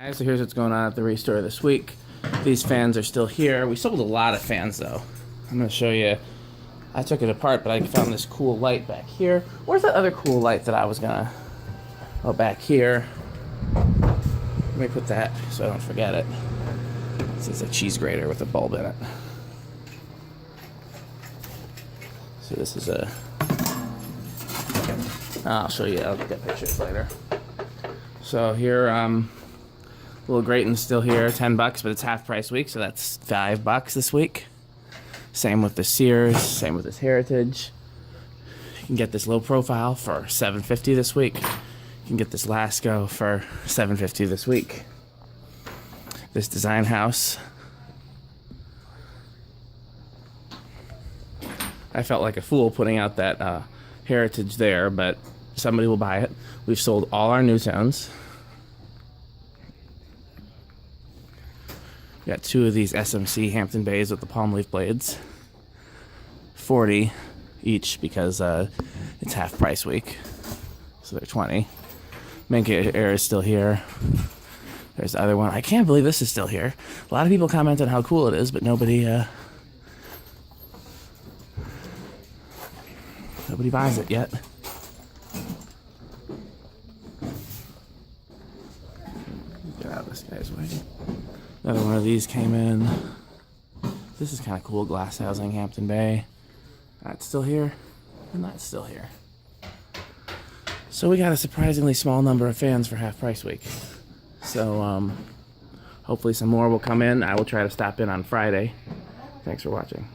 Alright, so here's what's going on at the restore this week. These fans are still here. We sold a lot of fans though. I'm going to show you. I took it apart, but I found this cool light back here. Where's that other cool light that I was going to... Oh, back here. Let me put that so I don't forget it. This is a cheese grater with a bulb in it. So this is a... I'll show you. I'll get pictures later. So here, little grating's still here, $10, but it's half price week, so that's $5 this week. Same with the Sears, same with this Heritage. You can get this low profile for $7.50 this week. You can get this Lasco for $7.50 this week. This Design House. I felt like a fool putting out that Heritage there, but somebody will buy it. We've sold all our new tones. Got two of these SMC Hampton Bays with the palm leaf blades. $40 each because it's half price week. So they're $20. Menke Air is still here. There's the other one. I can't believe this is still here. A lot of people comment on how cool it is, but nobody buys it yet. Get out of this guy's way. Another one of these came in. This is kind of cool. Glass housing, Hampton Bay. That's still here, and that's still here. So we got a surprisingly small number of fans for half price week. So hopefully some more will come in. I will try to stop in on Friday. Thanks for watching.